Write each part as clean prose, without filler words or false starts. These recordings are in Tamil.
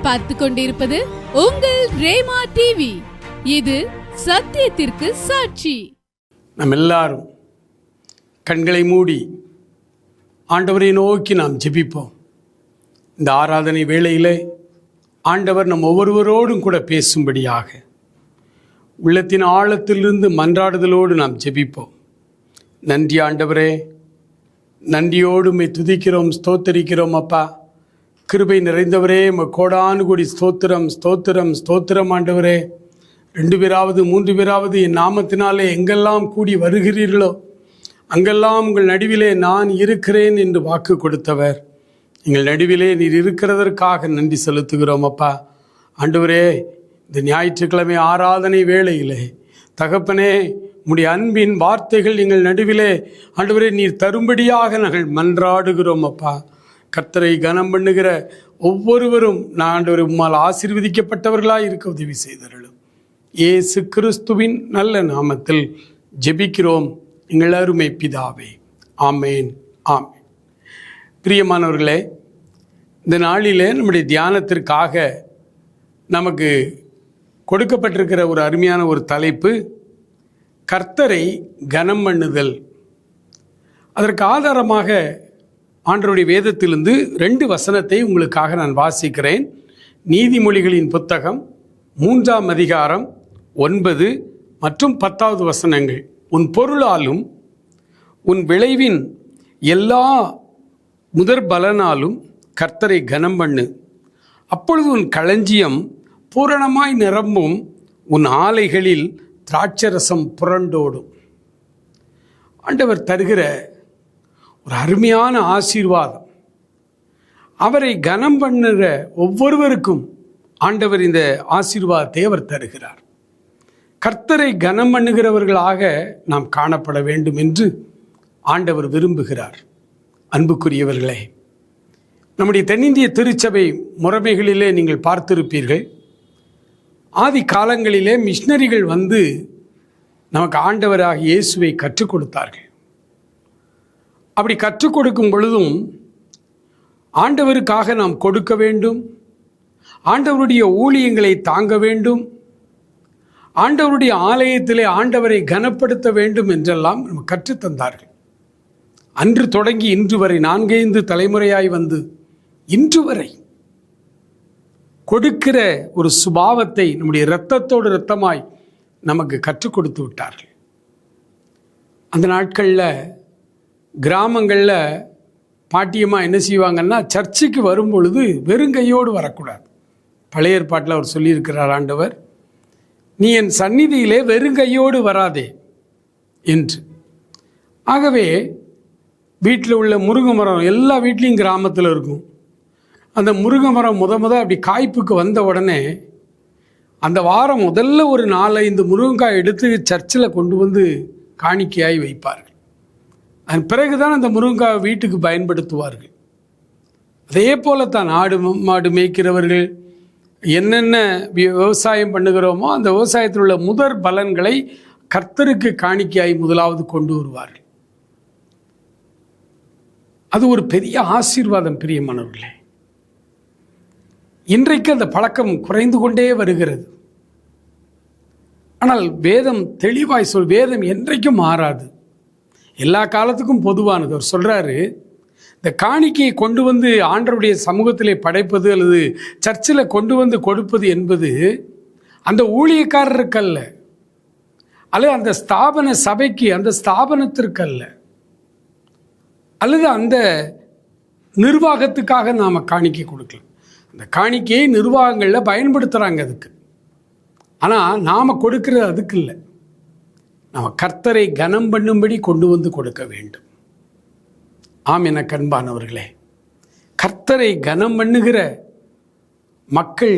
நீங்கள் பார்த்து கொண்டிருப்பது உங்கள் ரேமா டிவி. இது சத்தியத்திற்கு சாட்சி. நாம் எல்லாரும் கண்களை மூடி ஆண்டவரை நோக்கி நாம் ஜெபிப்போம். இந்த ஆராதனை வேளையிலே ஆண்டவர் நம் ஒவ்வொருவரோடும் கூட பேசும்படியாக உள்ளத்தின் ஆழத்திலிருந்து மன்றாடுதலோடு நாம் ஜெபிப்போம். நன்றி ஆண்டவரே, நன்றியோடு உம்மை துதிக்கிறோம், ஸ்தோத்தரிக்கிறோம். அப்பா, கிருபை நிறைந்தவரே, கோடானு கோடி ஸ்தோத்திரம் ஸ்தோத்திரம் ஸ்தோத்திரம். ஆண்டவரே, 2 பேராவது 3 பேராவது என் நாமத்தினாலே எங்கெல்லாம் கூடி வருகிறீர்களோ அங்கெல்லாம் உங்கள் நடுவிலே நான் இருக்கிறேன் என்று வாக்கு கொடுத்தவர், எங்கள் நடுவிலே நீர் இருக்கிறதற்காக நன்றி செலுத்துகிறோம். அப்பா ஆண்டவரே, இந்த ஞாயிற்றுக்கிழமை ஆராதனை வேளையிலே தகப்பனே, உம்முடைய அன்பின் வார்த்தைகள் எங்கள் நடுவிலே ஆண்டவரே நீர் தரும்படியாக நாங்கள் மன்றாடுகிறோம். அப்பா, கர்த்தரை கனம் பண்ணுகிற ஒவ்வொருவரும் நான் ஆண்டவரை உம்மால் ஆசீர்வதிக்கப்பட்டவர்களாக இருக்க உதவி செய்தருளும். இயேசு கிறிஸ்துவின் நல்ல நாமத்தில் ஜெபிக்கிறோம் எங்கள் அருமை பிதாவே, ஆமேன் ஆமேன். பிரியமானவர்களே, இந்த நாளிலே நம்முடைய தியானத்திற்காக நமக்கு கொடுக்கப்பட்டிருக்கிற ஒரு அருமையான ஒரு தலைப்பு, கர்த்தரை கனம் பண்ணுதல். அதற்கு ஆதாரமாக ஆண்டவருடைய வேதத்திலிருந்து 2 வசனத்தை உங்களுக்காக நான் வாசிக்கிறேன். நீதிமொழிகளின் புத்தகம் 3ஆம் அதிகாரம் 9 மற்றும் 10வது வசனங்கள். உன் பொருளாலும் உன் விளைவின் எல்லா முதற் பலனாலும் கர்த்தரை கனம் பண்ணு, அப்பொழுது உன் களஞ்சியம் பூரணமாய் நிரம்பும், உன் ஆலைகளில் திராட்சரசம் புரண்டோடும். ஆண்டவர் தருகிற ஒரு அருமையான ஆசீர்வாதம். அவரை கனம் பண்ணுற ஒவ்வொருவருக்கும் ஆண்டவர் இந்த ஆசீர்வாதத்தை அவர் தருகிறார். கர்த்தரை கனம் பண்ணுகிறவர்களாக நாம் காணப்பட வேண்டும் என்று ஆண்டவர் விரும்புகிறார். அன்புக்குரியவர்களே, நம்முடைய தென்னிந்திய திருச்சபை முறைமைகளிலே நீங்கள் பார்த்திருப்பீர்கள், ஆதி காலங்களிலே மிஷினரிகள் வந்து நமக்கு ஆண்டவராக இயேசுவை கற்றுக் கொடுத்தார்கள். அப்படி கற்றுக் கொடுக்கும் பொழுதும் ஆண்டவருக்காக நாம் கொடுக்க வேண்டும், ஆண்டவருடைய ஊழியங்களை தாங்க வேண்டும், ஆண்டவருடைய ஆலயத்திலே ஆண்டவரை கனப்படுத்த வேண்டும் என்றெல்லாம் நம்ம கற்றுத்தந்தார்கள். அன்று தொடங்கி இன்று வரை 4-5 தலைமுறையாய் வந்து இன்று வரை கொடுக்கிற ஒரு சுபாவத்தை நம்முடைய இரத்தத்தோடு இரத்தமாய் நமக்கு கற்றுக் கொடுத்து விட்டார்கள். அந்த நாட்களில் கிராமங்களில் பாட்டியமாக என்ன செய்வாங்கன்னா, சர்ச்சுக்கு வரும் பொழுது வெறுங்கையோடு வரக்கூடாது. பழைய ஏற்பாட்டில் அவர் சொல்லியிருக்கிறார் ஆண்டவர், நீ என் சந்நிதியிலே வெறுங்கையோடு வராதே என்று. ஆகவே வீட்டில் உள்ள முருங்கை மரம் எல்லா வீட்லேயும் கிராமத்தில் இருக்கும். அந்த முருங்கை மரம் முத அப்படி காய்ப்புக்கு வந்த உடனே அந்த வாரம் முதல்ல ஒரு 4-5 முருங்கைக்காய் எடுத்து சர்ச்சில் கொண்டு வந்து காணிக்கையாய் வைப்பார்கள். அதன் பிறகுதான் அந்த முருங்கைக்காய் வீட்டுக்கு பயன்படுத்துவார்கள். அதே போலத்தான் ஆடு மாடு மேய்க்கிறவர்கள் என்னென்ன விவசாயம் பண்ணுகிறோமோ அந்த விவசாயத்தில் உள்ள முதற் பலன்களை கர்த்தருக்கு காணிக்கையாய் முதலாவது கொண்டு வருவார்கள். அது ஒரு பெரிய ஆசீர்வாதம். பிரியமானவர்களே, இன்றைக்கு அந்த பழக்கம் குறைந்து கொண்டே வருகிறது. ஆனால் வேதம் தெளிவாய் வேதம் என்றைக்கும் மாறாது, எல்லா காலத்துக்கும் பொதுவானது. அவர் சொல்கிறாரு, இந்த காணிக்கையை கொண்டு வந்து ஆண்டவருடைய சமூகத்திலே படைப்பது அல்லது சர்ச்சில் கொண்டு வந்து கொடுப்பது என்பது அந்த ஊழியக்காரருக்கல்ல, அல்லது அந்த ஸ்தாபன சபைக்கு, அந்த ஸ்தாபனத்திற்கல்ல, அல்லது அந்த நிர்வாகத்துக்காக நாம் காணிக்கை கொடுக்கலாம். அந்த காணிக்கையை நிர்வாகங்களில் பயன்படுத்துகிறாங்க அதுக்கு. ஆனால் நாம் கொடுக்கிறது அதுக்கு இல்லை. நாம் கர்த்தரை கனம் பண்ணும்படி கொண்டு வந்து கொடுக்க வேண்டும். ஆம், என கண்பானவர்களே, கர்த்தரை கனம் பண்ணுகிற மக்கள்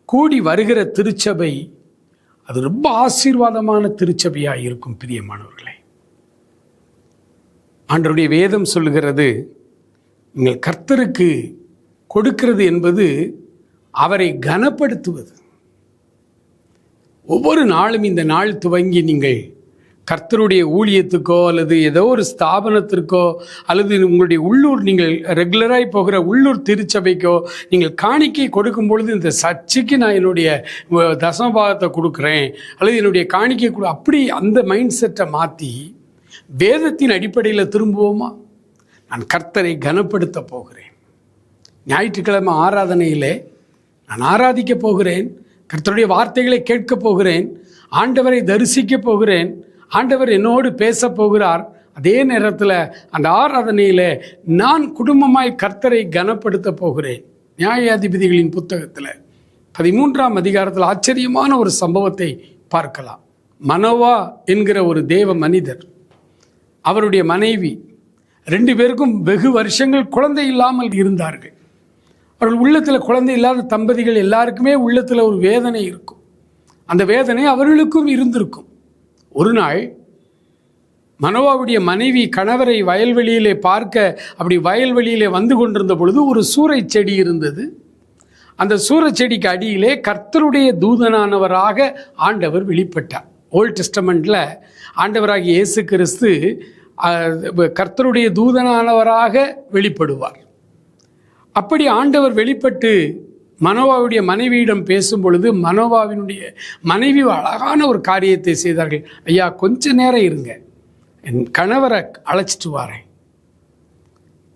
கூடி வருகிற திருச்சபை அது ரொம்ப ஆசீர்வாதமான திருச்சபையாக இருக்கும். பிரியமானவர்களே, ஆண்டவருடைய வேதம் சொல்லுகிறது, நீங்கள் கர்த்தருக்கு கொடுக்கிறது என்பது அவரை கனப்படுத்துவது. ஒவ்வொரு நாளும் இந்த நாள் துவங்கி நீங்கள் கர்த்தருடைய ஊழியத்துக்கோ அல்லது ஏதோ ஒரு ஸ்தாபனத்திற்கோ அல்லது உங்களுடைய உள்ளூர் நீங்கள் ரெகுலராக போகிற உள்ளூர் திருச்சபைக்கோ நீங்கள் காணிக்கை கொடுக்கும் பொழுது இந்த சர்ச்சுக்கு நான் என்னுடைய தசமபாகத்தை கொடுக்குறேன் அல்லது என்னுடைய காணிக்கை அப்படி அந்த மைண்ட் செட்டை மாற்றி வேதத்தின் அடிப்படையில் திரும்புவோமா? நான் கர்த்தரை கனப்படுத்த போகிறேன். ஞாயிற்றுக்கிழமை ஆராதனையிலே நான் ஆராதிக்க போகிறேன், கர்த்தருடைய வார்த்தைகளை கேட்கப் போகிறேன், ஆண்டவரை தரிசிக்க போகிறேன், ஆண்டவர் என்னோடு பேச போகிறார். அதே நேரத்தில் அந்த ஆராதனையில் நான் குடும்பமாய் கர்த்தரை கனப்படுத்த போகிறேன். நியாயாதிபதிகளின் புத்தகத்தில் 13ஆம் அதிகாரத்தில் ஆச்சரியமான ஒரு சம்பவத்தை பார்க்கலாம். மனோவா என்கிற ஒரு தேவ மனிதர், அவருடைய மனைவி 2 பேருக்கும் வெகு வருஷங்கள் குழந்தை இல்லாமல் இருந்தார்கள். அவர்கள் உள்ளத்தில் குழந்தை இல்லாத தம்பதிகள் எல்லாருக்குமே உள்ளத்தில் ஒரு வேதனை இருக்கும். அந்த வேதனை அவர்களுக்கும் இருந்திருக்கும். ஒரு நாள் மனோவாவுடைய மனைவி கணவரை வயல்வெளியிலே பார்க்க அப்படி வயல்வெளியிலே வந்து கொண்டிருந்த பொழுது ஒரு சூரை செடி இருந்தது. அந்த சூரை செடிக்கு அடியிலே கர்த்தருடைய தூதனானவராக ஆண்டவர் வெளிப்பட்டார். ஓல்ட் டெஸ்டமெண்ட்டில் ஆண்டவராகிய இயேசு கிறிஸ்து கர்த்தருடைய தூதனானவராக வெளிப்படுவார். அப்படி ஆண்டவர் வெளிப்பட்டு மனோவாவுடைய மனைவியிடம் பேசும் பொழுது மனோவாவினுடைய மனைவி அழகான ஒரு காரியத்தை செய்தார்கள். ஐயா, கொஞ்ச நேரம் இருங்க, என் கணவரை அழைச்சிட்டு வரேன்.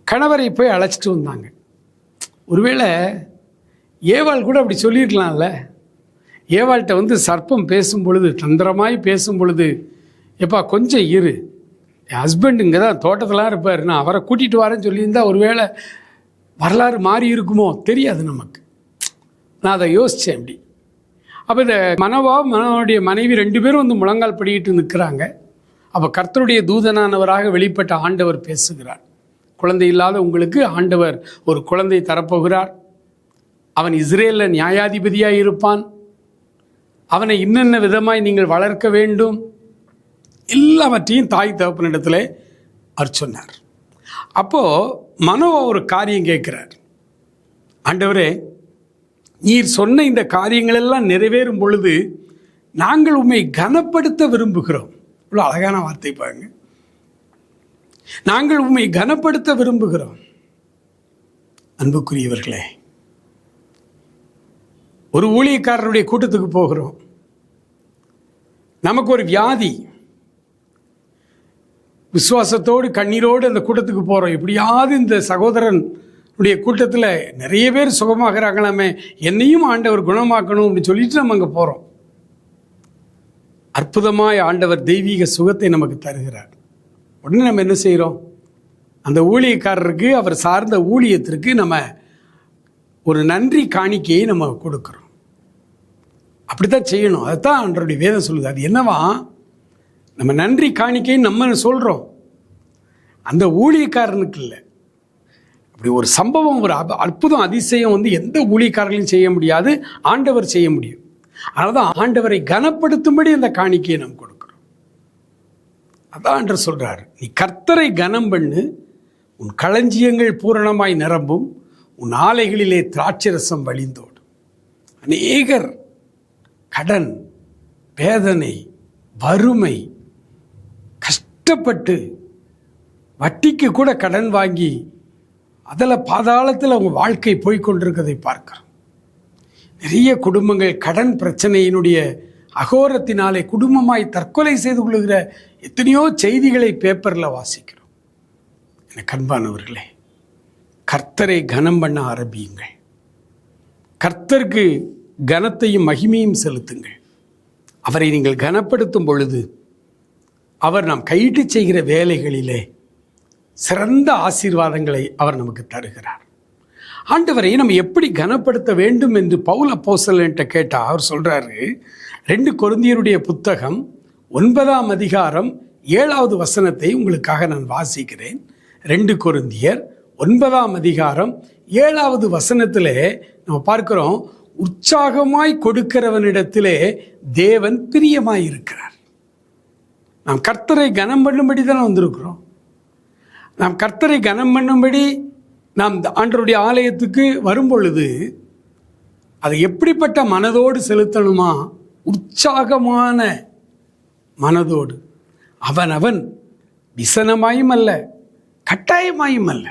கணவரை போய் அழைச்சிட்டு வந்தாங்க. ஒருவேளை ஏவாள் கூட அப்படி சொல்லியிருக்கலாம்ல. ஏவாள்கிட்ட வந்து சர்ப்பம் பேசும் பொழுது, தந்திரமாய் பேசும் பொழுது, எப்பா கொஞ்சம் இரு, என் ஹஸ்பண்ட் இங்கே தான் தோட்டத்திலாம் இருப்பார், நான் அவரை கூட்டிகிட்டு வரேன்னு சொல்லியிருந்தா ஒருவேளை வரலாறு மாறி இருக்குமோ தெரியாது நமக்கு. நான் அதை யோசித்தேன். அப்படி அப்போ இந்த மனோவாவுடைய மனைவி 2 பேரும் வந்து முழங்கால் படிக்கிட்டு நிற்கிறாங்க. அப்போ கர்த்தருடைய தூதனானவராக வெளிப்பட்ட ஆண்டவர் பேசுகிறார். குழந்தை இல்லாத உங்களுக்கு ஆண்டவர் ஒரு குழந்தை தரப்போகிறார். அவன் இஸ்ரேலில் நியாயாதிபதியாக இருப்பான். அவனை இன்னென்ன விதமாய் நீங்கள் வளர்க்க வேண்டும், எல்லாவற்றையும் தாய் தகப்பனிடத்தில் அவர் சொன்னார். அப்போது மனோவா ஒரு காரியம் கேட்குறார். ஆண்டவரே, நீர் சொன்ன இந்த காரியங்கள் எல்லாம் நிறைவேறும் பொழுது நாங்கள் உம்மை கனப்படுத்த விரும்புகிறோம். இவ்வளோ அழகான வார்த்தை பாருங்க. நாங்கள் உம்மை கனப்படுத்த விரும்புகிறோம். அன்புக்குரியவர்களே, ஒரு ஊழியக்காரருடைய கூட்டத்துக்கு போகிறோம். நமக்கு ஒரு வியாதி, விசுவாசத்தோடு கண்ணீரோடு அந்த கூட்டத்துக்கு போகிறோம். எப்படியாவது இந்த சகோதரனுடைய கூட்டத்தில் நிறைய பேர் சுகமாகறாங்களாமே, என்னையும் ஆண்டவர் குணமாக்கணும் அப்படின்னு சொல்லிட்டு நம்ம அங்கே போகிறோம். அற்புதமாய் ஆண்டவர் தெய்வீக சுகத்தை நமக்கு தருகிறார். உடனே நம்ம என்ன செய்கிறோம்? அந்த ஊழியக்காரருக்கு, அவர் சார்ந்த ஊழியத்திற்கு நம்ம ஒரு நன்றி காணிக்கையை நம்ம கொடுக்குறோம். அப்படித்தான் செய்யணும். அதுதான் ஆண்டவருடைய வேதம் சொல்லுது. அது என்னவா? நம்ம நன்றி காணிக்கைன்னு நம்ம சொல்கிறோம், அந்த ஊழியக்காரனுக்கு இல்லை. அப்படி ஒரு சம்பவம், ஒரு அற்புதம், அதிசயம் வந்து எந்த ஊழியக்காரர்களையும் செய்ய முடியாது, ஆண்டவர் செய்ய முடியும். அதனால தான் ஆண்டவரை கனப்படுத்தும்படி அந்த காணிக்கையை நம்ம கொடுக்குறோம். அதான் ஆண்டவர் சொல்கிறார், நீ கர்த்தரை கனம் பண்ணு, உன் களஞ்சியங்கள் பூரணமாய் நிரம்பும், உன் ஆலைகளிலே திராட்சரசம் வழிந்தோடும். அநேகர் கடன், வேதனை, வறுமை, கஷ்டப்பட்டு வட்டிக்கு கூட கடன் வாங்கி அதில் பாதாளத்தில் அவங்க வாழ்க்கை போய்கொண்டிருக்கிறதை பார்க்கிறோம். நிறைய குடும்பங்கள் கடன் பிரச்சனையினுடைய அகோரத்தினாலே குடும்பமாய் தற்கொலை செய்து கொள்ளுகிற எத்தனையோ செய்திகளை பேப்பரில் வாசிக்கிறோம். எனக்கு அன்பானவர்களே, கர்த்தரை கனம் பண்ண ஆரம்பியுங்கள். கர்த்தருக்கு கனத்தையும் மகிமையும் செலுத்துங்கள். அவரை நீங்கள் கனப்படுத்தும் பொழுது அவர் நாம் கையிட்டு செய்கிற வேலைகளிலே சிறந்த ஆசீர்வாதங்களை அவர் நமக்கு தருகிறார். ஆண்டவரை நம்ம எப்படி கனப்படுத்த வேண்டும் என்று பவுல் அப்போஸ்தலன்ட்ட கேட்டால் அவர் சொல்கிறாரு, 2 கொரிந்தியருடைய புத்தகம் 9ஆம் அதிகாரம் 7வது வசனத்தை உங்களுக்காக நான் வாசிக்கிறேன். 2 கொரிந்தியர் 9ஆம் அதிகாரம் 7வது வசனத்திலே நம்ம பார்க்கிறோம், உற்சாகமாய் கொடுக்கிறவனிடத்திலே தேவன் பிரியமாய் இருக்கிறார். நாம் கர்த்தரை கனம் பண்ணும்படி தானே வந்திருக்கிறோம். நாம் கர்த்தரை கனம் பண்ணும்படி நாம் ஆண்டவருடைய ஆலயத்துக்கு வரும்பொழுது அதை எப்படிப்பட்ட மனதோடு செலுத்தணுமா? உற்சாகமான மனதோடு, அவன் விசனமாயும் அல்ல, கட்டாயமாயும் அல்ல,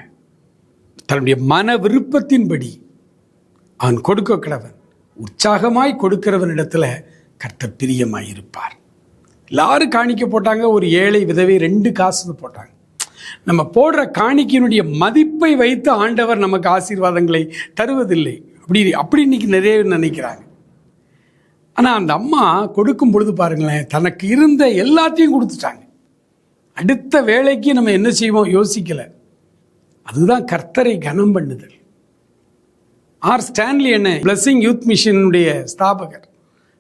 தன்னுடைய மன விருப்பத்தின்படி அவன் கொடுக்க கடவன். உற்சாகமாய் கொடுக்கிறவனிடத்துல கர்த்தர் பிரியமாயிருப்பார். எல்லாரும் காணிக்க போட்டாங்க. ஒரு ஏழை விதவை 2 காசு போட்டாங்க. நம்ம போடுற காணிக்கையினுடைய மதிப்பை வைத்து ஆண்டவர் நமக்கு ஆசீர்வாதங்களை தருவதில்லை. அப்படி இன்னைக்கு நிறைய நினைக்கிறாங்க. ஆனால் அந்த அம்மா கொடுக்கும் பொழுது பாருங்களேன், தனக்கு இருந்த எல்லாத்தையும் கொடுத்துட்டாங்க. அடுத்த வேலைக்கு நம்ம என்ன செய்வோம் யோசிக்கலை. அதுதான் கர்த்தரை கனம் பண்ணுதல். ஆர் ஸ்டான்லி அண்ணே, பிளஸிங் யூத் மிஷனுடைய ஸ்தாபகர்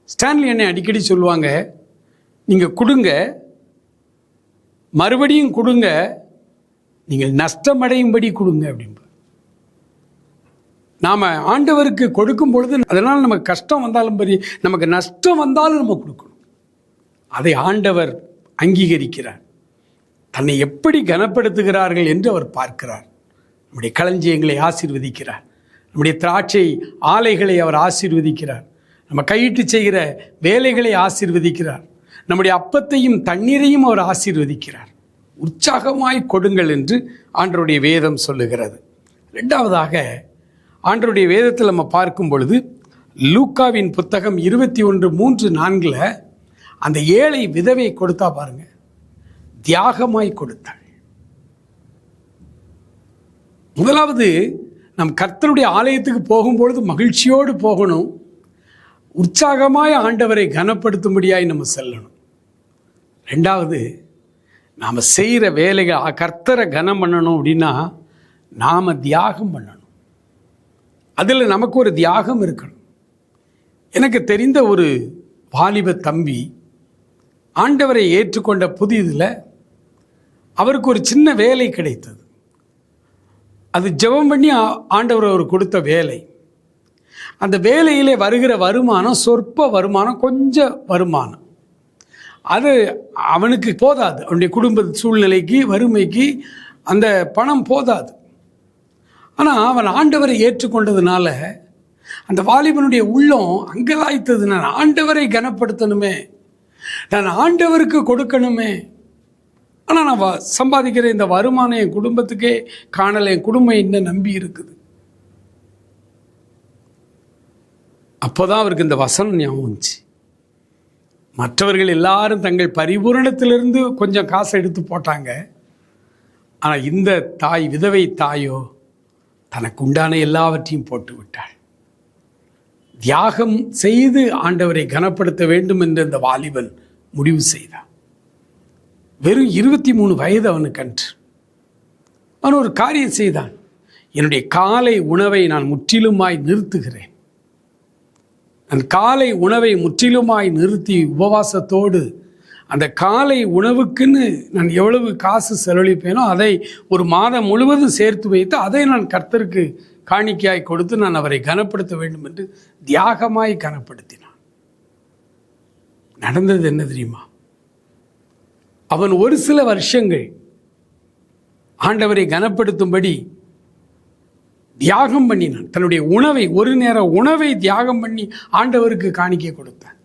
ஸ்டான்லி அண்ணே அடிக்கடி சொல்லுவாங்க, நீங்கள் கொடுங்க, மறுபடியும் கொடுங்க, நீங்கள் நஷ்டமடையும்படி கொடுங்க அப்படின்பா. நாம் ஆண்டவருக்கு கொடுக்கும் பொழுது அதனால் நமக்கு கஷ்டம் வந்தாலும் சரி, நமக்கு நஷ்டம் வந்தாலும் நம்ம கொடுக்கணும். அதை ஆண்டவர் அங்கீகரிக்கிறார். தன்னை எப்படி கனப்படுத்துகிறார்கள் என்று அவர் பார்க்கிறார். நம்முடைய களஞ்சியங்களை ஆசீர்வதிக்கிறார். நம்முடைய திராட்சை ஆலைகளை அவர் ஆசீர்வதிக்கிறார். நம்ம கையிட்டு செய்கிற வேலைகளை ஆசீர்வதிக்கிறார். நம்முடைய அப்பத்தையும் தண்ணீரையும் அவர் ஆசீர்வதிக்கிறார். உற்சாகமாய் கொடுங்கள் என்று ஆண்டவருடைய வேதம் சொல்லுகிறது. 2வதாக ஆண்டவருடைய வேதத்தில் நம்ம பார்க்கும் பொழுது லூக்காவின் புத்தகம் 21:3-4 அந்த ஏழை விதவை கொடுத்தா பாருங்க, தியாகமாய் கொடுத்தாள். முதலாவது, நம் கர்த்தருடைய ஆலயத்துக்கு போகும்பொழுது மகிழ்ச்சியோடு போகணும். உற்சாகமாய் ஆண்டவரை கனப்படுத்தும்படியாய் நம்ம செல்லணும். 2வது, நாம் செய்கிற வேலைகள் கர்த்தரை கனம் பண்ணணும் அப்படின்னா நாம் தியாகம் பண்ணணும். அதில் நமக்கு ஒரு தியாகம் இருக்கணும். எனக்கு தெரிந்த ஒரு வாலிப தம்பி ஆண்டவரை ஏற்றுக்கொண்ட புதிதில் அவருக்கு ஒரு சின்ன வேலை கிடைத்தது. அது ஜெபம் பண்ணி ஆண்டவர் அவர் கொடுத்த வேலை. அந்த வேலையிலே வருகிற வருமானம் சொற்ப வருமானம், கொஞ்சம் வருமானம். அது அவனுக்கு போதாது. அவனுடைய குடும்ப சூழ்நிலைக்கு, வறுமைக்கு அந்த பணம் போதாது. ஆனால் அவன் ஆண்டவரை ஏற்றுக்கொண்டதுனால அந்த வாலிபனுடைய உள்ளம் அங்கலாய்த்தது. நான் ஆண்டவரை கனப்படுத்தணுமே, நான் ஆண்டவருக்கு கொடுக்கணுமே. ஆனால் நான் சம்பாதிக்கிற இந்த வருமானம் என் குடும்பத்துக்கே காணலை, என் குடும்பம் என்ன நம்பி இருக்குது. அப்போதான் அவருக்கு இந்த வசனம் ஞாபகம் வந்துச்சு. மற்றவர்கள் எல்லாரும் தங்கள் பரிபூரணத்திலிருந்து கொஞ்சம் காசை எடுத்து போட்டாங்க. ஆனால் இந்த தாய், விதவை தாயோ, தனக்கு உண்டான எல்லாவற்றையும் போட்டு விட்டாள். தியாகம் செய்து ஆண்டவரை கனப்படுத்த வேண்டும் என்று அந்த வாலிபன் முடிவு செய்தான். வெறும் 23 வயது அவனுக்கு அன்று. அவன் ஒரு காரியம் செய்தான். என்னுடைய காலை உணவை நான் முற்றிலுமாய் நிறுத்துகிறேன். நான் காலை உணவை முற்றிலுமாய் நிறுத்தி உபவாசத்தோடு அந்த காலை உணவுக்குன்னு நான் எவ்வளவு காசு செலவழிப்பேனோ அதை ஒரு மாதம் முழுவதும் சேர்த்து வைத்து அதை நான் கர்த்தருக்கு காணிக்கையாய் கொடுத்து நான் அவரை கனப்படுத்த வேண்டும் என்று தியாகமாய் கனப்படுத்தினான். நடந்தது என்ன தெரியுமா? அவன் ஒரு சில வருஷங்கள் ஆண்டவரை கனப்படுத்தும்படி தியாகம் பண்ணினான். தன்னுடைய உணவை, ஒரு நேர உணவை தியாகம் பண்ணி ஆண்டவருக்கு காணிக்கை கொடுத்தான்.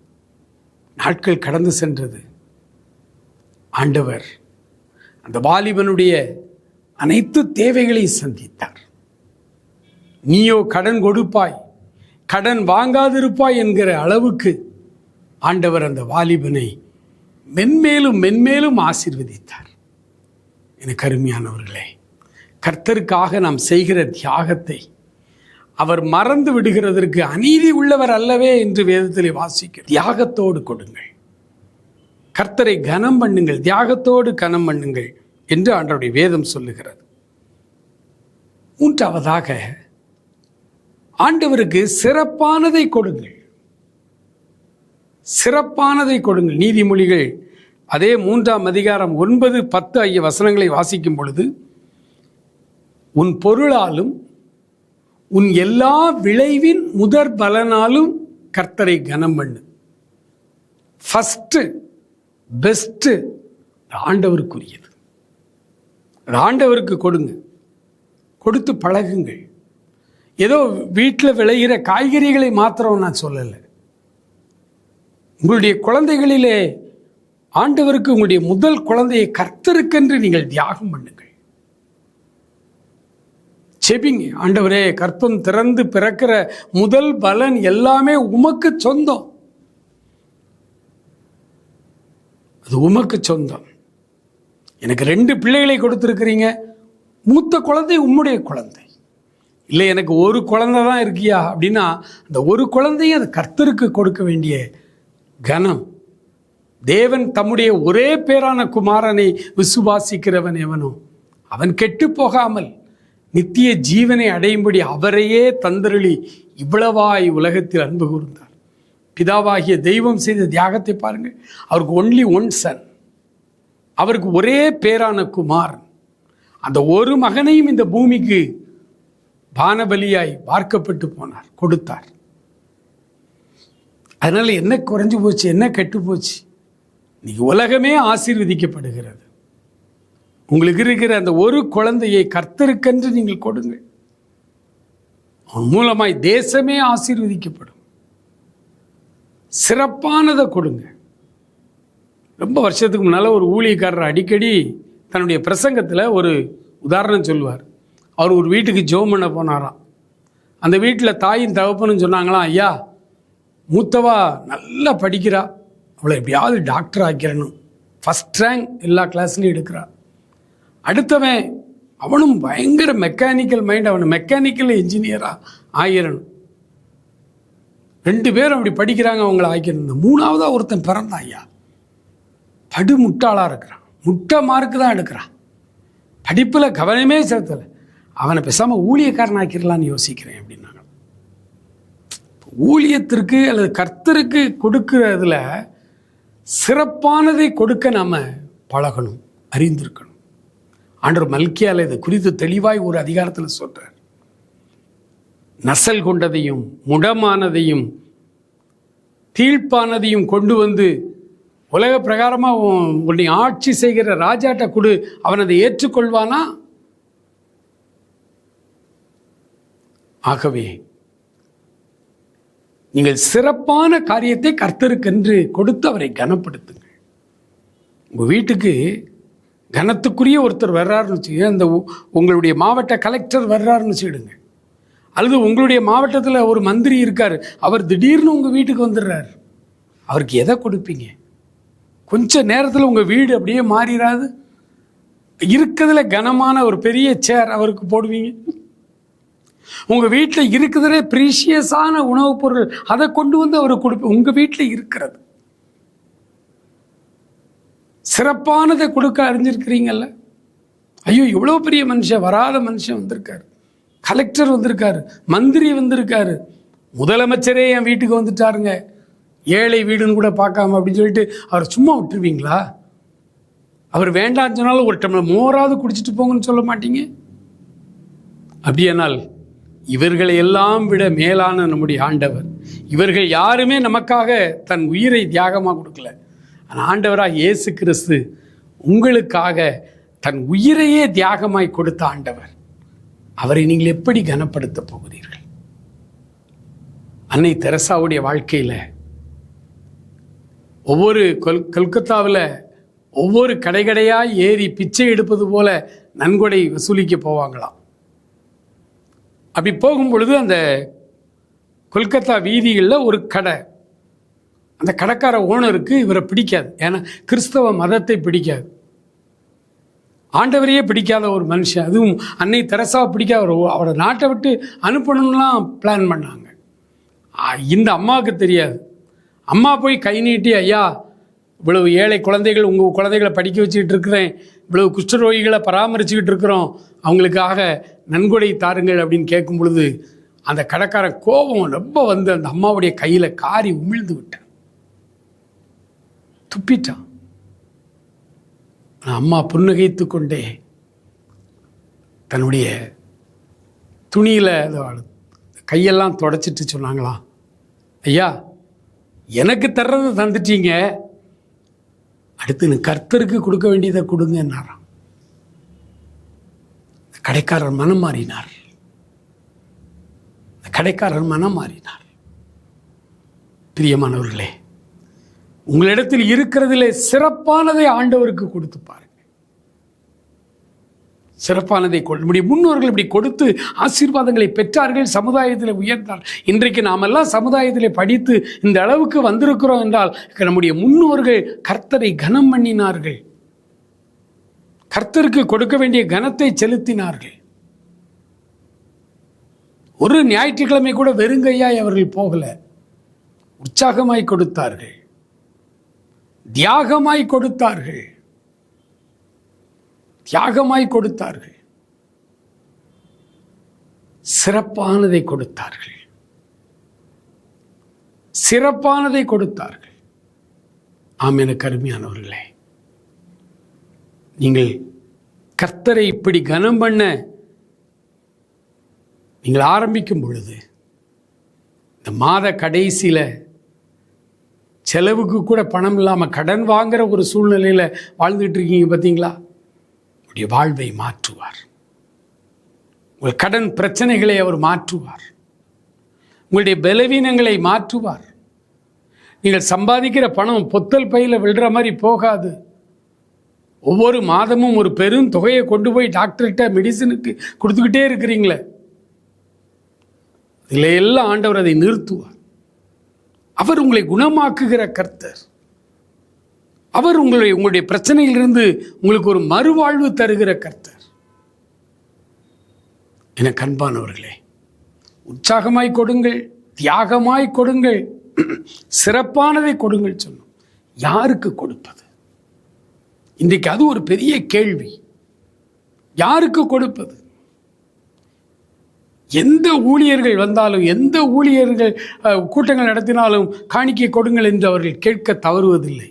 நாட்கள் கடந்து சென்றது. ஆண்டவர் அந்த வாலிபனுடைய அனைத்து தேவைகளை சந்தித்தார். நீயோ கடன் கொடுப்பாய், கடன் வாங்காதிருப்பாய் என்கிற அளவுக்கு ஆண்டவர் அந்த வாலிபனை மென்மேலும் மென்மேலும் ஆசீர்வதித்தார். எனக்கு அருமையானவர்களே, கர்த்தருக்காக நாம் செய்கிற தியாகத்தை அவர் மறந்து விடுகிறதற்கு அநீதி உள்ளவர் அல்லவே என்று வேதத்திலே வாசிக்கிறோம். தியாகத்தோடு கொடுங்கள், கர்த்தரை கனம் பண்ணுங்கள், தியாகத்தோடு கனம் பண்ணுங்கள் என்று ஆண்டவருடைய வேதம் சொல்லுகிறது. 3வதாக, ஆண்டவருக்கு சிறப்பானதை கொடுங்கள். சிறப்பானதை கொடுங்கள். நீதிமொழிகள் அதே 3ஆம் அதிகாரம் 9, 10 ஆகிய வசனங்களை வாசிக்கும் பொழுது, உன் பொருளாலும் உன் எல்லா விளைவின் முதற் பலனாலும் கர்த்தரை கனம் பண்ணு. ஃபஸ்ட்டு பெஸ்ட்டு ஆண்டவருக்குரியது. ஆண்டவருக்கு கொடுங்க, கொடுத்து பழகுங்கள். ஏதோ வீட்டில் விளைகிற காய்கறிகளை மாத்திரம் நான் சொல்லலை. உங்களுடைய குழந்தைகளிலே ஆண்டவருக்கு உங்களுடைய முதல் குழந்தையை கர்த்தருக்கென்று நீங்கள் தியாகம் பண்ணுங்கள். செபிங்க, ஆண்டவரே கர்ப்பம் திறந்து பிறக்கிற முதல் பலன் எல்லாமே உமக்கு சொந்தம், அது உமக்கு சொந்தம். எனக்கு 2 பிள்ளைகளை கொடுத்துருக்கிறீங்க, மூத்த குழந்தை உம்முடைய குழந்தை. இல்லை எனக்கு ஒரு குழந்தை தான் இருக்கியா அப்படின்னா அந்த ஒரு குழந்தையை அது கர்த்தருக்கு கொடுக்க வேண்டிய கனம். தேவன் தம்முடைய ஒரே பேரான குமாரனை விசுவாசிக்கிறவன் எவனோ அவன் கெட்டு போகாமல் நித்திய ஜீவனை அடையும்படி அவரையே தந்தருளி இவ்வளவாய் உலகத்தில் அன்பு கூர்ந்தார். பிதாவாகிய தெய்வம் செய்த தியாகத்தை பாருங்கள். அவருக்கு ஒன்லி ஒன் சன், அவருக்கு ஒரே பேரான குமாரன். அந்த ஒரு மகனையும் இந்த பூமிக்கு பானபலியாய் வார்க்கப்பட்டு போனார், கொடுத்தார். அதனால என்ன குறைஞ்சு போச்சு, என்ன கெட்டு போச்சு? இன்னைக்கு உலகமே ஆசீர்வதிக்கப்படுகிறது. உங்களுக்கு இருக்கிற அந்த ஒரு குழந்தையை கர்த்தருக்கென்று நீங்கள் கொடுங்கள். அவன் மூலமாய் தேசமே ஆசீர்வதிக்கப்படும். சிறப்பானதை கொடுங்க. ரொம்ப வருஷத்துக்கு முன்னால் ஒரு ஊழியக்காரர் அடிக்கடி தன்னுடைய பிரசங்கத்தில் ஒரு உதாரணம் சொல்லுவார். அவர் ஒரு வீட்டுக்கு ஜெபம் பண்ண போனாராம். அந்த வீட்டில் தாயின் தகப்பனும் சொன்னாங்களாம், ஐயா மூத்தவா நல்லா படிக்கிறா, அவளை எப்படியாவது டாக்டர் ஆக்கிறணும், ஃபஸ்ட் ரேங்க் எல்லா கிளாஸ்லையும் எடுக்கிறா. அடுத்தவன் அவனும் பயங்கர மெக்கானிக்கல் மைண்ட், அவனை மெக்கானிக்கல் இன்ஜினியராக ஆகிடணும். 2 பேரும் அப்படி படிக்கிறாங்க, அவங்கள ஆக்கிடணும். 3ஆவதாக ஒருத்தன் பிறந்தான், ஐயா படு முட்டாளாக இருக்கிறான், முட்டை மார்க்கு தான் எடுக்கிறான், படிப்பில் கவனமே செலுத்தலை, அவனை பேசாமல் ஊழியக்காரன் ஆக்கிடலான்னு யோசிக்கிறேன் அப்படின்னாங்க. ஊழியத்திற்கு அல்லது கர்த்தருக்கு கொடுக்கிறதுல சிறப்பானதை கொடுக்க நாம் பழகணும், அறிந்திருக்கணும். ஆண்டவர் மல்கியால இதை குறித்து தெளிவாய் ஒரு அதிகாரத்தில் சொல்றார். நசல் கொண்டதையும் முடமானதையும் தீழ்ப்பானதையும் கொண்டு வந்து உலக பிரகாரமாக உன்னை ஆட்சி செய்கிற ராஜாட்ட கொடு, அவன் அதை ஏற்றுக்கொள்வானா? ஆகவே நீங்கள் சிறப்பான காரியத்தை கர்த்தருக்கென்று கொடுத்து அவரை கனப்படுத்துங்கள். உங்கள் வீட்டுக்கு கனத்துக்குரிய ஒருத்தர் வர்றாருன்னு வச்சுக்க, அந்த உங்களுடைய மாவட்ட கலெக்டர் வர்றாருன்னு வச்சுக்கிடுங்க, அல்லது உங்களுடைய மாவட்டத்தில் ஒரு மந்திரி இருக்கார், அவர் திடீர்னு உங்கள் வீட்டுக்கு வந்துடுறார், அவருக்கு எதை கொடுப்பீங்க? கொஞ்ச நேரத்தில் உங்கள் வீடு அப்படியே மாறிடாது? இருக்கிறதுல கனமான ஒரு பெரிய சேர் அவருக்கு போடுவீங்க. உங்கள் வீட்டில் இருக்கிறதே ப்ரீஷியஸான உணவுப் பொருள், அதை கொண்டு வந்து அவருக்கு கொடுப்பீங்க. உங்கள் வீட்டில் இருக்கிறது சிறப்பானதை கொடுக்க அறிஞ்சிருக்கிறீங்கல்ல. ஐயோ இவ்வளோ பெரிய மனுஷன், வராத மனுஷன் வந்திருக்காரு, கலெக்டர் வந்திருக்காரு, மந்திரி வந்திருக்காரு, முதலமைச்சரே என் வீட்டுக்கு வந்துட்டாருங்க, ஏழை வீடுன்னு கூட பார்க்காம அப்படின்னு சொல்லிட்டு அவர் சும்மா விட்டுருவீங்களா? அவர் வேண்டான்னு சொன்னாலும் ஒரு டம்ளர் மோராவது குடிச்சிட்டு போங்கன்னு சொல்ல மாட்டீங்க? அப்படியானால் இவர்களை எல்லாம் விட மேலான நம்முடைய ஆண்டவர், இவர்கள் யாருமே நமக்காக தன் உயிரை தியாகமாக கொடுக்கல. ஆனால் ஆண்டவராக இயேசு கிறிஸ்து உங்களுக்காக தன் உயிரையே தியாகமாய் கொடுத்த ஆண்டவர். அவரை நீங்கள் எப்படி கனப்படுத்த போகிறீர்கள்? அன்னை தெரசாவுடைய வாழ்க்கையில் ஒவ்வொரு கொல்கத்தாவில் ஒவ்வொரு கடைகடையாக ஏறி பிச்சை எடுப்பது போல நன்கொடை வசூலிக்க போவாங்களாம். அப்படி போகும் பொழுது அந்த கொல்கத்தா வீதிகளில் ஒரு கடை, அந்த கடைக்கார ஓனருக்கு இவரை பிடிக்காது, ஏன்னா கிறிஸ்தவ மதத்தை பிடிக்காது, ஆண்டவரையே பிடிக்காத ஒரு மனுஷன், அதுவும் அன்னை தெரசாவை பிடிக்காத, அவரை நாட்டை விட்டு அனுப்பணும்லாம் பிளான் பண்ணாங்க. இந்த அம்மாவுக்கு தெரியாது. அம்மா போய் கை நீட்டி, ஐயா இவ்வளவு ஏழை குழந்தைகள், உங்கள் குழந்தைகளை படிக்க வச்சுக்கிட்டு இருக்கிறேன், இவ்வளவு குஷ்டரோகிகளை பராமரிச்சுக்கிட்டு இருக்கிறோம், அவங்களுக்காக நன்கொடை தாருங்கள் அப்படின்னு கேட்கும் பொழுது அந்த கடைக்காரன் கோபம் ரொம்ப வந்து அந்த அம்மாவுடைய கையில் காரி உமிழ்ந்து விட்டான், துப்பிட்டான். அம்மா புன்னகைத்து கொண்டே தன்னுடைய துணியில் கையெல்லாம் தொடச்சிட்டு சொன்னாங்களாம், ஐயா எனக்கு தர்றதை தந்துட்டீங்க, அடுத்து கர்த்தருக்கு கொடுக்க வேண்டியதை கொடுங்கன்னாராம். கடைக்காரர் மனம் மாறினார். கடைக்காரர் மனம் மாறினார். பிரியமானவர்களே, உங்களிடத்தில் இருக்கிறதிலே சிறப்பானதை ஆண்டவருக்கு கொடுத்து பாருங்க. சிறப்பானதை நம்முடைய முன்னோர்கள் இப்படி கொடுத்து ஆசீர்வாதங்களை பெற்றார்கள், சமுதாயத்தில் உயர்ந்தார். இன்றைக்கு நாமெல்லாம் சமுதாயத்தில் படித்து இந்த அளவுக்கு வந்திருக்கிறோம் என்றால் நம்முடைய முன்னோர்கள் கர்த்தரை கனம் பண்ணினார்கள், கர்த்தருக்கு கொடுக்க வேண்டிய கனத்தை செலுத்தினார்கள். ஒரு ஞாயிற்றுக்கிழமை கூட வெறுங்கையாய் அவர்கள் போகல, உற்சாகமாய் கொடுத்தார்கள், தியாகமாய் கொடுத்தார்கள், தியாகமாய் கொடுத்தார்கள், சிறப்பானதை கொடுத்தார்கள், சிறப்பானதை கொடுத்தார்கள். ஆம், எனக்கு அருமையானவர்களே, நீங்கள் கர்த்தரை இப்படி கனம் பண்ண நீங்கள் ஆரம்பிக்கும் பொழுது இந்த மாத கடைசியில் செலவுக்கு கூட பணம் இல்லாமல் கடன் வாங்குற ஒரு சூழ்நிலையில் வாழ்ந்துட்டு இருக்கீங்க பார்த்தீங்களா? உங்களுடைய வாழ்வை மாற்றுவார். உங்கள் கடன் பிரச்சனைகளை அவர் மாற்றுவார், உங்களுடைய பலவீனங்களை மாற்றுவார். நீங்கள் சம்பாதிக்கிற பணம் பொத்தல் பையில் விழுற மாதிரி போகாது. ஒவ்வொரு மாதமும் ஒரு பெரும் தொகையை கொண்டு போய் டாக்டர்கிட்ட மெடிசனுக்கு கொடுத்துக்கிட்டே இருக்கிறீங்களே, இதில் எல்லாம் ஆண்டவர் அதை நிறுத்துவார். அவர் உங்களை குணமாக்குகிற கர்த்தர். அவர் உங்களுடைய பிரச்சனையிலிருந்து உங்களுக்கு ஒரு மறுவாழ்வு தருகிற கர்த்தர். எனக்கு அன்பானவர்களே, உற்சாகமாய் கொடுங்கள், தியாகமாய் கொடுங்கள், சிறப்பானதை கொடுங்கள் சொன்னோம். யாருக்கு கொடுப்பது? இன்றைக்கு அது ஒரு பெரிய கேள்வி. யாருக்கு கொடுப்பது? எந்த ஊழியர்கள் வந்தாலும், எந்த ஊழியர்கள் கூட்டங்கள் நடத்தினாலும் காணிக்கை கொடுங்கள் என்று அவர்கள் கேட்க தவறுவதில்லை.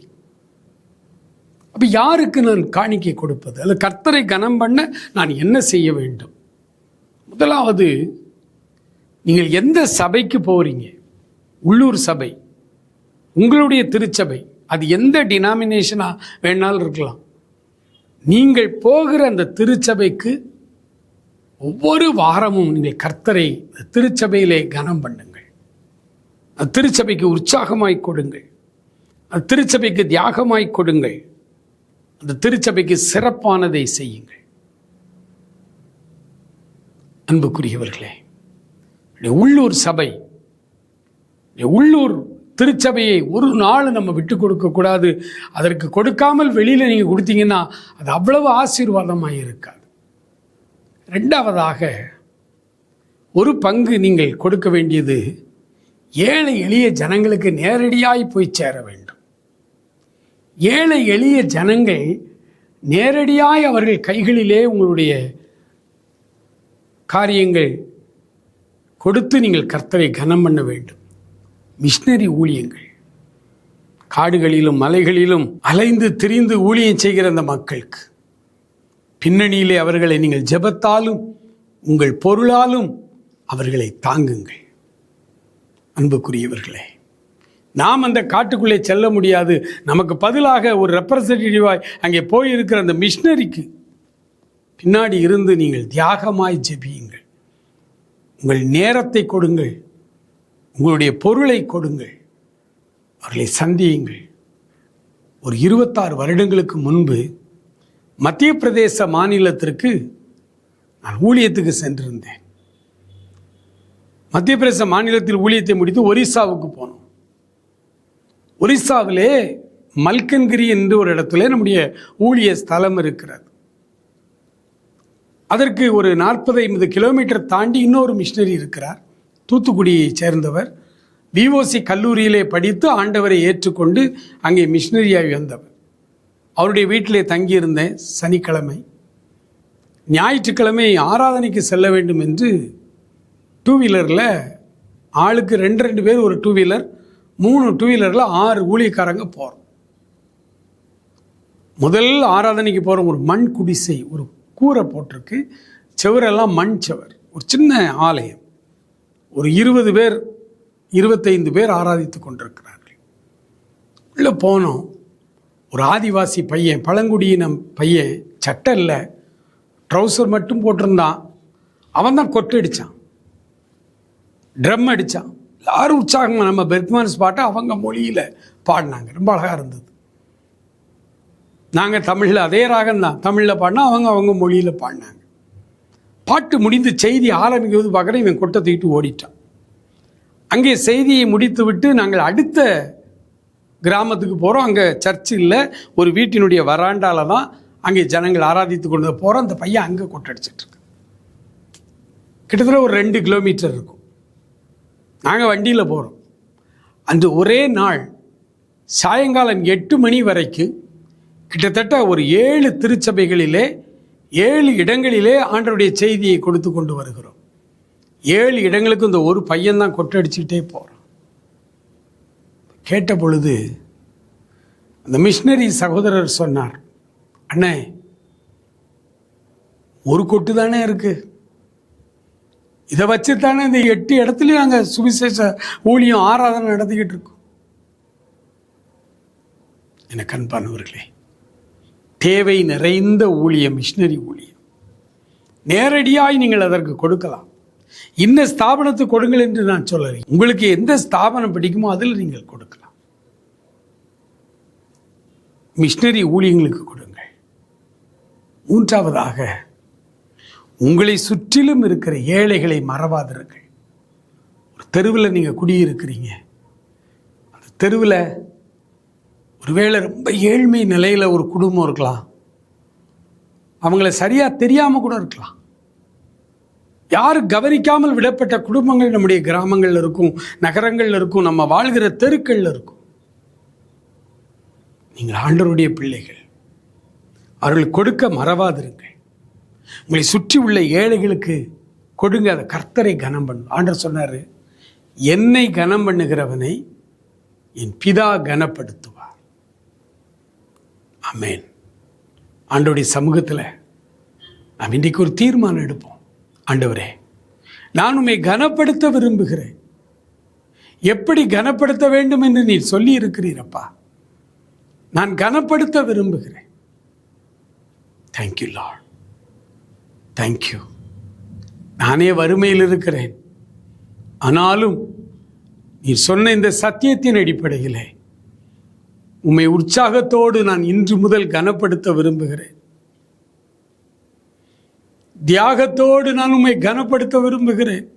அப்போ யாருக்கு நான் காணிக்கை கொடுப்பது? அது கர்த்தரை கனம் பண்ண நான் என்ன செய்ய வேண்டும்? முதலாவது, நீங்கள் எந்த சபைக்கு போகிறீங்க? உள்ளூர் சபை, உங்களுடைய திருச்சபை, அது எந்த டினாமினேஷனாக வேணாலும் இருக்கலாம். நீங்கள் போகிற அந்த திருச்சபைக்கு ஒவ்வொரு வாரமும் நீங்கள் கர்த்தரை திருச்சபையிலே கனம் பண்ணுங்கள். அந்த திருச்சபைக்கு உற்சாகமாய் கொடுங்கள், அந்த திருச்சபைக்கு தியாகமாய் கொடுங்கள், அந்த திருச்சபைக்கு சிறப்பானதை செய்யுங்கள். அன்புக்குரியவர்களே, உள்ளூர் சபை, உள்ளூர் திருச்சபையை ஒரு நாள் நம்ம விட்டு கொடுக்கக்கூடாது. அதற்கு கொடுக்காமல் வெளியில் நீங்கள் கொடுத்தீங்கன்னா அது அவ்வளவு ஆசீர்வாதமாக இருக்காது. ரெண்டாவதாக, ஒரு பங்கு நீங்கள் கொடுக்க வேண்டியது ஏழை எளிய ஜனங்களுக்கு நேரடியாய் போய் சேர வேண்டும். ஏழை எளிய ஜனங்கள் நேரடியாய் அவர்கள் கைகளிலே உங்களுடைய காரியங்கள் கொடுத்து நீங்கள் கர்த்தரை கனம் பண்ண வேண்டும். மிஷனரி ஊழியங்கள், காடுகளிலும் மலைகளிலும் அலைந்து திரிந்து ஊழியம் செய்கிற அந்த மக்களுக்கு பின்னணியிலே அவர்களை நீங்கள் ஜெபத்தாலும் உங்கள் பொருளாலும் அவர்களை தாங்குங்கள். அன்புக்குரியவர்களே, நாம் அந்த காட்டுக்குள்ளே செல்ல முடியாது. நமக்கு பதிலாக ஒரு ரெப்ரசன்டேட்டிவாய் அங்கே போயிருக்கிற அந்த மிஷனரிக்கு பின்னாடி இருந்து நீங்கள் தியாகமாய் ஜெபியுங்கள். உங்கள் நேரத்தை கொடுங்கள், உங்களுடைய பொருளை கொடுங்கள், அவர்களை சந்தியுங்கள். ஒரு 26 வருடங்களுக்கு முன்பு மத்திய பிரதேச மாநிலத்திற்கு நான் ஊழியத்துக்கு சென்றிருந்தேன். மத்திய பிரதேச மாநிலத்தில் ஊழியத்தை முடித்து ஒரிசாவுக்கு போனோம். ஒரிசாவிலே மல்கன்கிரி என்று ஒரு இடத்துல நம்முடைய ஊழிய ஸ்தலம் இருக்கிறது. அதற்கு ஒரு 40-50 கிலோமீட்டர் தாண்டி இன்னொரு மிஷனரி இருக்கிறார். தூத்துக்குடியை சேர்ந்தவர், விஓசி கல்லூரியிலே படித்து ஆண்டவரை ஏற்றுக்கொண்டு அங்கே மிஷனரியாகி வந்தவர். அவருடைய வீட்டிலே தங்கியிருந்தேன். சனிக்கிழமை, ஞாயிற்றுக்கிழமை ஆராதனைக்கு செல்ல வேண்டும் என்று 2 வீலரில் ஆளுக்கு 2 பேர் ஒரு 2 வீலர், 3 2 வீலரில் 6 ஊழியக்காரங்க போகிறோம். முதல் ஆராதனைக்கு போகிற ஒரு மண் குடிசை, ஒரு கூரை போட்டிருக்கு, செவரெல்லாம் மண் செவர், ஒரு சின்ன ஆலயம். ஒரு 20 பேர் 25 பேர் ஆராதித்து கொண்டிருக்கிறார்கள். உள்ளே போனோம். ஒரு ஆதிவாசி பையன், பழங்குடியின பையன், சட்டை இல்லை, ட்ரௌசர் மட்டும் போட்டிருந்தான். அவன் தான் கொட்டு அடித்தான், ட்ரம் அடித்தான், எல்லாரும் உற்சாகமாக நம்ம பெர்க்மன்ஸ் பாட்டை அவங்க மொழியில் பாடினாங்க. ரொம்ப அழகாக இருந்தது. நாங்கள் தமிழில் அதே ராகம்தான் தமிழில் பாடினா அவங்க மொழியில் பாடினாங்க. பாட்டு முடிந்து செய்தி ஆரம்பிக்கிறது பார்க்குறேன், இவன் கொட்டை தூக்கிட்டு ஓடிட்டான். அங்கே செய்தியை முடித்து விட்டு நாங்கள் அடுத்த கிராமத்துக்கு போகிறோம். அங்கே சர்ச்சு இல்லை, ஒரு வீட்டினுடைய வராண்டாவில் தான் அங்கே ஜனங்கள் ஆராதித்து கொண்டு போகிறோம். அந்த பையன் அங்கே கொட்டடிச்சிட்ருக்கு. கிட்டத்தட்ட ஒரு 2 கிலோமீட்டர் இருக்கும். நாங்கள் வண்டியில் போகிறோம். அன்று ஒரே நாள் சாயங்காலம் 8 மணி வரைக்கும் கிட்டத்தட்ட ஒரு 7 திருச்சபைகளிலே 7 இடங்களிலே ஆண்டவருடைய செய்தியை கொடுத்து கொண்டு வருகிறோம். 7 இடங்களுக்கு இந்த ஒரு பையன்தான் கொட்டடிச்சுக்கிட்டே போகிறான். கேட்ட பொழுது அந்த மிஷினரி சகோதரர் சொன்னார், அண்ணே ஒரு கொட்டு தானே இருக்கு, இதை வச்சு தானே இந்த 8 இடத்துலையும் நாங்கள் சுவிசேஷ ஊழியம் ஆராதனை நடத்திக்கிட்டு இருக்கோம். எனக்கு அன்பானவர்களே, தேவை நிறைந்த ஊழியம் மிஷினரி ஊழியம். நேரடியாய் நீங்கள் அதற்கு கொடுக்கலாம். இந்த ஸ்தாபனத்துக்கு கொடுங்கள் என்று நான் சொல்லலை. உங்களுக்கு எந்த ஸ்தாபனம் பிடிக்குமோ அதில் நீங்கள் கொடுக்கலாம். மிஷினரி ஊழியங்களுக்கு கொடுங்கள். 3ஆவதாக, உங்களை சுற்றிலும் இருக்கிற ஏழைகளை மறவாதிருங்கள். ஒரு தெருவில் நீங்கள் குடியிருக்கிறீங்க. அந்த தெருவில் ஒருவேளை ரொம்ப ஏழ்மை நிலையில் ஒரு குடும்பம் இருக்கலாம். அவங்கள சரியாக தெரியாமல் கூட இருக்கலாம். யாரும் கவனிக்காமல் விடப்பட்ட குடும்பங்கள் நம்முடைய கிராமங்களில் இருக்கும், நகரங்களில் இருக்கும், நம்ம வாழ்கிற தெருக்களில் இருக்கும். நீங்கள் ஆண்டவருடைய பிள்ளைகள், அவர்கள் கொடுக்க மறவாதிருங்கள். உங்களை சுற்றி உள்ள ஏழைகளுக்கு கொடுங்க. அதை கர்த்தரை கனம் பண்ணும். ஆண்டவர் சொன்னார், என்னை கனம் பண்ணுகிறவனை என் பிதா கனப்படுத்துவார். ஆமென். ஆண்டவருடைய சமூகத்தில் நாம் இன்றைக்கு ஒரு தீர்மானம் எடுப்போம். ஆண்டவரே, நான் உம்மை கனப்படுத்த விரும்புகிறேன். எப்படி கனப்படுத்த வேண்டும் என்று நீர் சொல்லி இருக்கிறீரப்பா. நான் கனப்படுத்த விரும்புகிறேன். Thank you Lord, thank you. நானே வறுமையில் இருக்கிறேன், ஆனாலும் நீர் சொன்ன இந்த சத்தியத்தின் அடிப்படையிலே உம்மை உற்சாகத்தோடு நான் இன்று முதல் கனப்படுத்த விரும்புகிறேன். தியாகத்தோடு நான் உம்மை கனப்படுத்த விரும்புகிறேன்.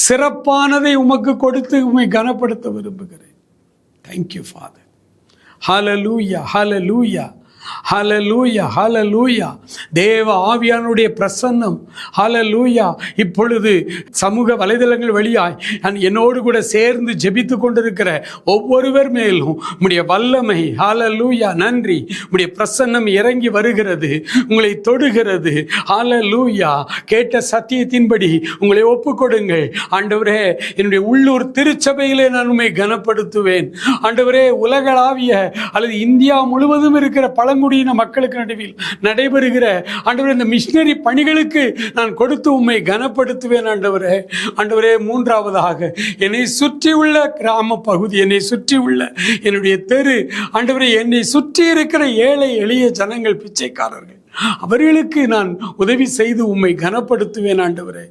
சிறப்பானதை உமக்கு கொடுத்து உம்மை கனப்படுத்த விரும்புகிறேன். Thank you father. Hallelujah, hallelujah, hallelujah, hallelujah. தேவ ஆவியானுடைய பிரசன்னம், ஹல்லேலூயா, இப்பொழுது சமூக வலைதளங்கள் வழியாய் என்னோடு கூட சேர்ந்து ஜெபித்து கொண்டிருக்கிற ஒவ்வொருவர் மேலும் உம்முடைய வல்லமை, ஹல்லேலூயா, நன்றி. உம்முடைய பிரசன்னம் இறங்கி வருகிறது, உங்களை தொடுகிறது. ஹல்லேலூயா. கேட்ட சத்தியத்தின்படி உங்களை ஒப்புக்கொடுங்கள். ஆண்டவரே, என்னுடைய உள்ளூர் திருச்சபையிலே நான் உம்மை கனப்படுத்துவேன். ஆண்டவரே, உலகளாவிய அல்லது இந்தியா முழுவதும் இருக்கிற பழங்குடியின மக்களுக்கு நடுவில் நடைபெறுகிற ஆண்டவரே இந்த மிஷினரி பணிகளுக்கு நான் கொடுத்து உம்மை கனப்படுத்துவேன். ஆண்டவரே, ஆண்டவரே, 3ஆவதாக என்னை சுற்றி உள்ள கிராம பகுதி, என்னை சுற்றி உள்ள என்னுடைய தெரு, ஆண்டவரே, என்னை சுற்றி இருக்கிற ஏழை எளிய ஜனங்கள், பிச்சைக்காரர்கள், அவர்களுக்கு நான் உதவி செய்து உம்மை கனப்படுத்துவேன். ஆண்டவரே,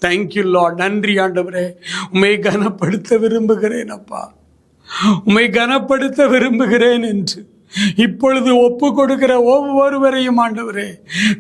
தேங்க்யூ லார்ட், நன்றி. ஆண்டவரே, உம்மை கனப்படுத்த விரும்புகிறேன் அப்பா, உம்மை கனப்படுத்த விரும்புகிறேன் என்று இப்பொழுது ஒப்பு கொடுக்கிற ஒவ்வொருவரையும் ஆண்டவரே,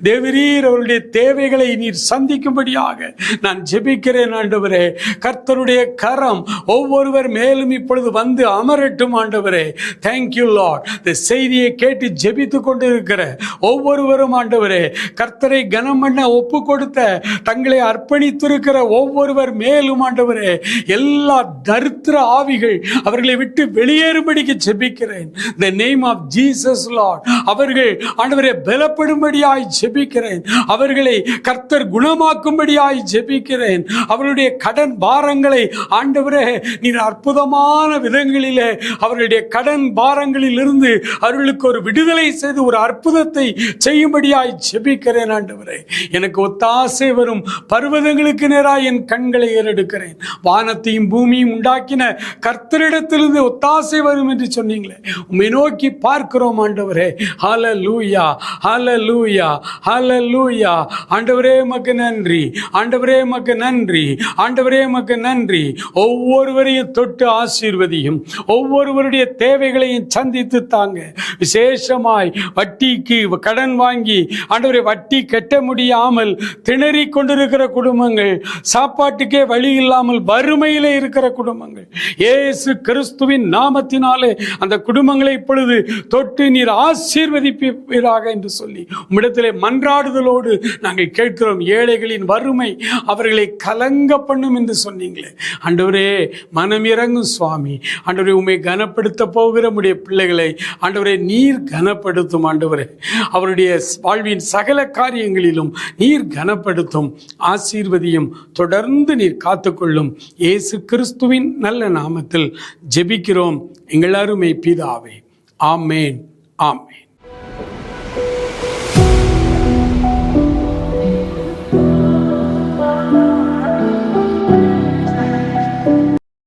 தேவரீர் அவருடைய தேவைகளை நீர் சந்திக்கும்படியாக நான் ஜெபிக்கிறேன். ஆண்டவரே, கர்த்தருடைய கரம் ஒவ்வொருவர் மேலும் இப்பொழுது வந்து அமரட்டும். ஆண்டவரே, தேங்க்யூ லார்ட். இந்த செய்தியை கேட்டு ஜெபித்து கொண்டு இருக்கிற ஒவ்வொருவரும் ஆண்டவரே, கர்த்தரை கனம் பண்ண ஒப்பு கொடுத்த தங்களை அர்ப்பணித்திருக்கிற ஒவ்வொருவர் மேலும் ஆண்டவரே, எல்லா தரித்திர ஆவிகள் அவர்களை விட்டு வெளியேறும்படிக்கு ஜெபிக்கிறேன். The name of Jesus Lord. அவர்கள் ஆண்டவரே பலப்படும்படியாய் ஜெபிக்கிறேன். அவர்களை கர்த்தர் குணமாக்கும்படியாய் ஜெபிக்கிறேன். அவர்களுடைய கடன் பாரங்களை ஆண்டவரே நீர் அற்புதமான விதங்களிலே அவர்களுடைய கடன் பாரங்களில் இருந்து அவர்களுக்கு ஒரு விடுதலை செய்து ஒரு அற்புதத்தை செய்யும்படியாய் ஜெபிக்கிறேன். ஆண்டவரே, எனக்கு ஒத்தாசை வரும் பர்வதங்களுக்கு நேராய் என் கண்களை ஏறெடுக்கிறேன். வானத்தையும் பூமியும் உண்டாக்கின கர்த்தரிடத்திலிருந்து ஒத்தாசை வரும் என்று சொன்னீங்களே, உம்மை நோக்கி பார்க்கிறோம் ஆண்டவரே. ஹல்லேலூயா, ஹல்லேலூயா, ஹல்லேலூயா. ஆண்டவரே உமக்கு நன்றி, ஆண்டவரே உமக்கு நன்றி, ஆண்டவரே உமக்கு நன்றி. ஒவ்வொருவரையும் தொட்டு ஆசீர்வதியும், ஒவ்வொருவருடைய தேவைகளையும் சந்தித்து தாங்க. விசேஷமாய் வட்டிக்கு கடன் வாங்கி ஆண்டவரே வட்டி கட்ட முடியாமல் திணறி கொண்டிருக்கிற குடும்பங்கள், சாப்பாட்டுக்கே வழி இல்லாமல் வறுமையிலே இருக்கிற குடும்பங்கள், இயேசு கிறிஸ்துவின் நாமத்தினாலே அந்த குடும்பங்களை இப்பொழுது தொட்டு நீர் ஆசீர்வதிப்பீராக என்று சொல்லி உம்மிடத்திலே மன்றாடுதலோடு நாங்கள் கேட்கிறோம். ஏழைகளின் வறுமை அவர்களை கலங்க பண்ணும் என்று சொன்னீங்களே ஆண்டவரே, மனம் இறங்கும் சுவாமி. ஆண்டவரே, உம்மை கனப்படுத்த போகிற உம்முடைய பிள்ளைகளை ஆண்டவரே நீர் கனப்படுத்தும். ஆண்டவரே, அவருடைய வாழ்வின் சகல காரியங்களிலும் நீர் கனப்படுத்தும், ஆசீர்வதியும், தொடர்ந்து நீர் காத்துக்கொள்ளும். இயேசு கிறிஸ்துவின் நல்ல நாமத்தில் ஜெபிக்கிறோம் எங்கள் அருமை பிதாவே. ஆமேன், ஆமேன்.